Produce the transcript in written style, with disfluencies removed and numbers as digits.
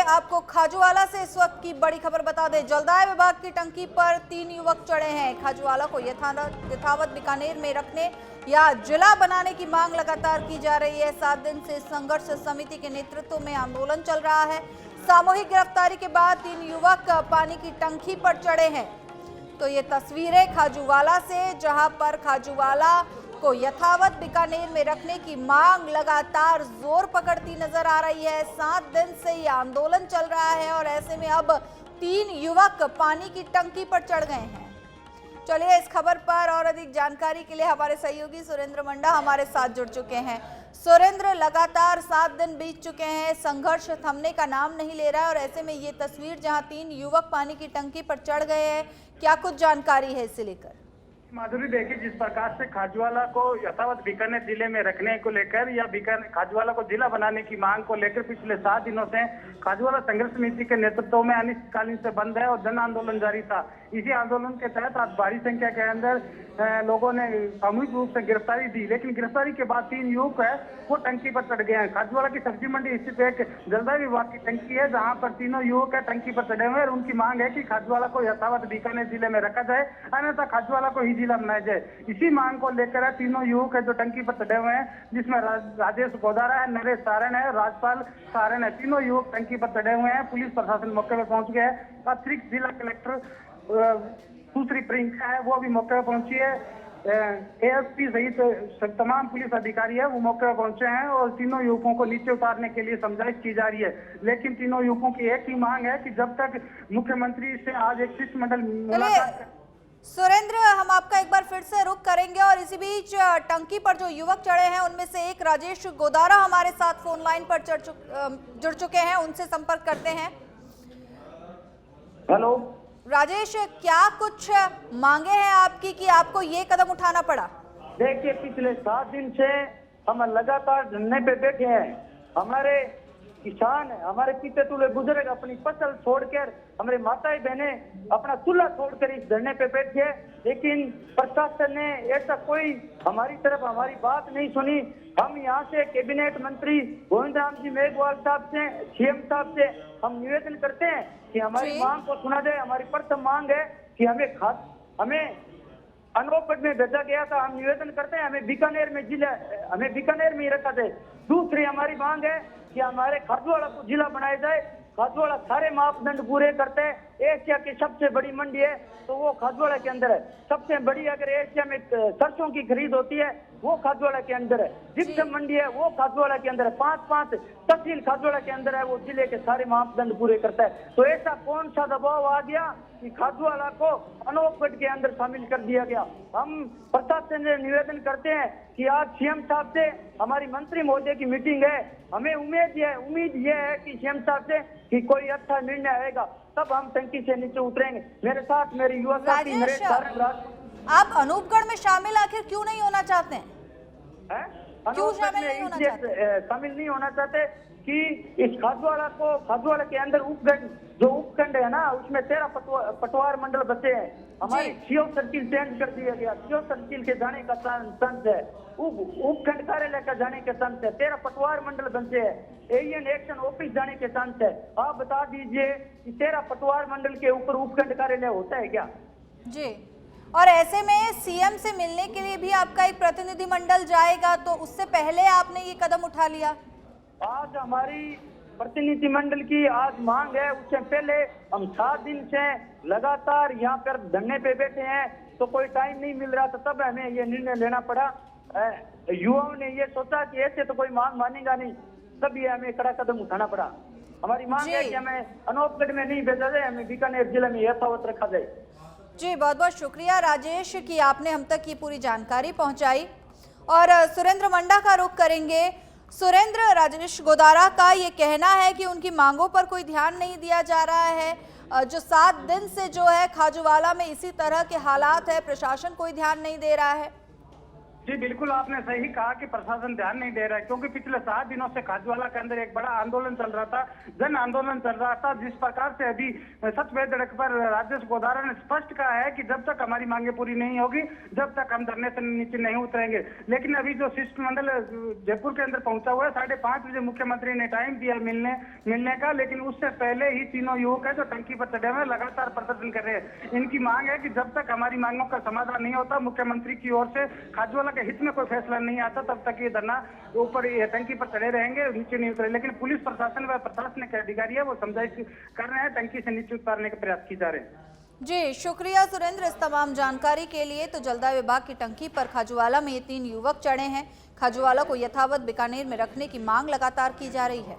आपको खाजूवाला से इस वक्त की बड़ी खबर बता दें। जलदाय विभाग की टंकी पर 3 युवक चढ़े हैं। खाजूवाला को यथावत बीकानेर में रखने या जिला बनाने की मांग लगातार की जा रही है। 7 दिन से संघर्ष समिति के नेतृत्व में आंदोलन चल रहा है। सामूहिक गिरफ्तारी के बाद 3 युवक पानी की टंकी पर चढ़े हैं। तो ये तस्वीरें खाजूवाला से, जहां पर खाजूवाला को यथावत बीकानेर में रखने की मांग लगातार जोर पकड़ती नजर आ रही है। 7 दिन से ये आंदोलन चल रहा है और ऐसे में अब 3 युवक पानी की टंकी पर चढ़ गए हैं। चलिए इस खबर पर और अधिक जानकारी के लिए हमारे सहयोगी सुरेंद्र मंडा हमारे साथ जुड़ चुके हैं। सुरेंद्र, लगातार 7 दिन बीत चुके हैं, संघर्ष थमने का नाम नहीं ले रहा है और ऐसे में ये तस्वीर जहां 3 युवक पानी की टंकी पर चढ़ गए हैं, क्या कुछ जानकारी है इसे लेकर? माधुरी, देखिए, जिस प्रकार से खाजूवाला को यथावत बीकानेर जिले में रखने को लेकर या खाजूवाला को जिला बनाने की मांग को लेकर पिछले 7 दिनों से खाजूवाला संघर्ष समिति के नेतृत्व में अनिश्चितकालीन से बंद है और जन आंदोलन जारी था। इसी आंदोलन के तहत आज भारी संख्या के अंदर लोगों ने सामूहिक रूप से गिरफ्तारी दी, लेकिन गिरफ्तारी के बाद 3 युवक है वो टंकी पर चढ़ गए हैं। खाजूवाला की सब्जी मंडी स्थित एक जलदाय विभाग की टंकी है, जहां पर तीनों युवक है टंकी पर चढ़े हुए हैं और उनकी मांग है कि खाजूवाला को यथावत बीकानेर जिले में रखा जाए, अन्यथा खाजूवाला को ही जिला बनाया जाए। इसी मांग को लेकर तीनों युवक है जो टंकी पर चढ़े हुए हैं, जिसमें राजेश गोदारा है, नरेश सारण है, राजपाल सारण है। तीनों युवक टंकी पर चढ़े हुए हैं। पुलिस प्रशासन मौके पर पहुंच गया है। अतिरिक्त जिला कलेक्टर सुश्री प्रियंका है, वो भी मौके पर पहुंची है। एएसपी सहित तमाम पुलिस अधिकारी है वो मौके पर पहुंचे हैं और तीनों युवकों को नीचे उतारने के लिए समझाइश की जा रही है। लेकिन तीनों युवकों की एक ही मांग है कि जब तक मुख्यमंत्री से आज एक शिष्टमंडल मुलाकात। सुरेंद्र, हम आपका एक बार फिर से रुख करेंगे और इसी बीच टंकी पर जो युवक चढ़े हैं उनमें से एक राजेश गोदारा हमारे साथ फोन लाइन पर जुड़ चुके हैं, उनसे संपर्क करते हैं। हेलो राजेश, क्या कुछ मांगे हैं आपकी कि आपको ये कदम उठाना पड़ा? देखिए, पिछले 7 दिन से हम लगातार धरने पे बैठे हैं। हमारे किसान, हमारे पिता तुले बुजुर्ग अपनी फसल छोड़कर, हमारे माताएं बहने अपना चूल्हा छोड़कर इस धरने पे बैठे, लेकिन प्रशासन ने ऐसा कोई हमारी तरफ हमारी बात नहीं सुनी। हम यहाँ से कैबिनेट मंत्री गोविंद राम जी मेघवाल साहब से, सीएम साहब से हम निवेदन करते हैं कि हमारी मांग को सुना जाए। हमारी प्रथम मांग है कि हमें अनोपगढ़ में भेजा गया था, हम निवेदन करते हैं हमें बीकानेर में ही रखा जाए। दूसरी हमारी मांग है कि हमारे खाजूवाला को जिला बनाया जाए। खाजूवाला सारे मापदंड पूरे करते हैं। एशिया की सबसे बड़ी मंडी है तो वो खाजूवाला के अंदर है। सबसे बड़ी अगर एशिया में सरसों की खरीद होती है वो खाजूवाला के अंदर है। जिप्सम मंडी है वो खाजूवाला के अंदर है। 5 तहसील खाजूवाला के अंदर है, वो जिले के सारे मापदंड पूरे करता है। तो ऐसा कौन सा दबाव आ गया कि खाजूवाला को अनोपगढ़ के अंदर शामिल कर दिया गया? हम प्रशासन से निवेदन करते हैं कि आज सीएम साहब से हमारी मंत्री महोदय की मीटिंग है। हमें उम्मीद ये है कि सीएम साहब से कि कोई अच्छा निर्णय आएगा, तब हम टंकी से नीचे उतरेंगे। मेरे साथ मेरे युवा साथी नरेश सारण। आप अनूपगढ़ में शामिल आखिर क्यों नहीं होना चाहते हैं? क्यों शामिल नहीं होना चाहते? शामिल नहीं होना चाहते कि इस खाजूवाला के अंदर उपखंड है ना, उसमें 13 पटवार मंडल बचे हैं। हमारी सीओ सर्किल चेंज कर दिया गया। सीओ सर्किल के जाने का चांस है, उपखंड कार्यालय का जाने का चांस है। 13 पटवार मंडल बनते हैं। एएन एक्शन ऑफिस जाने के चांस है। आप बता दीजिए कि 13 पटवार मंडल के ऊपर उपखंड कार्यालय होता है क्या? जी, और ऐसे में सीएम से मिलने के लिए भी आपका एक प्रतिनिधिमंडल जाएगा, तो उससे पहले आपने ये कदम उठा लिया। आज हमारी प्रतिनिधिमंडल की आज मांग है, उससे पहले हम 7 दिन से लगातार यहाँ पर धरने पे बैठे हैं, तो कोई टाइम नहीं मिल रहा था, तब हमें ये निर्णय लेना पड़ा। युवाओं ने ये सोचा कि ऐसे तो कोई मांग मानेगा नहीं, तब ये हमें कड़ा कदम उठाना पड़ा। हमारी मांग है कि हमें अनोपगढ़ में नहीं भेजा जाए, हमें बीकानेर जिले में यथावत रखा जाए। जी, बहुत बहुत शुक्रिया राजेश कि आपने हम तक ये पूरी जानकारी पहुंचाई। और सुरेंद्र मंडा का रुख करेंगे। सुरेंद्र, राजेश गोदारा का ये कहना है कि उनकी मांगों पर कोई ध्यान नहीं दिया जा रहा है। जो 7 दिन से जो है खाजूवाला में इसी तरह के हालात है, प्रशासन कोई ध्यान नहीं दे रहा है। जी बिल्कुल, आपने सही कहा कि प्रशासन ध्यान नहीं दे रहा है, क्योंकि पिछले 7 दिनों से खाजूवाला के अंदर एक बड़ा आंदोलन चल रहा था, जन आंदोलन चल रहा था। जिस प्रकार से अभी सतवेद सड़क पर राजेश गोदारा ने स्पष्ट कहा है कि जब तक हमारी मांगे पूरी नहीं होगी, जब तक हम धरने से नीचे नहीं उतरेंगे। लेकिन अभी जो शिष्टमंडल जयपुर के अंदर पहुंचा हुआ है, 5:30 बजे मुख्यमंत्री ने टाइम दिया मिलने का, लेकिन उससे पहले ही तीनों युवक है जो टंकी पर चढ़े हुए लगातार प्रदर्शन कर रहे हैं। इनकी मांग है कि जब तक हमारी मांगों का समाधान नहीं होता, मुख्यमंत्री की ओर से खाजूवाला के हित में कोई फैसला नहीं आता, तब तक ये धरना ऊपर टंकी पर चढ़े रहेंगे, नीचे नहीं उतरे। लेकिन पुलिस प्रशासन व प्रशासनिक अधिकारी है वो समझाइश कर रहे हैं, टंकी से नीचे उतारने के प्रयास किए जा रहे हैं। जी शुक्रिया सुरेंद्र इस तमाम जानकारी के लिए। तो जलदाय विभाग की टंकी पर खाजूवाला में ये 3 युवक चढ़े हैं। खाजूवाला को यथावत बीकानेर में रखने की मांग लगातार की जा रही है।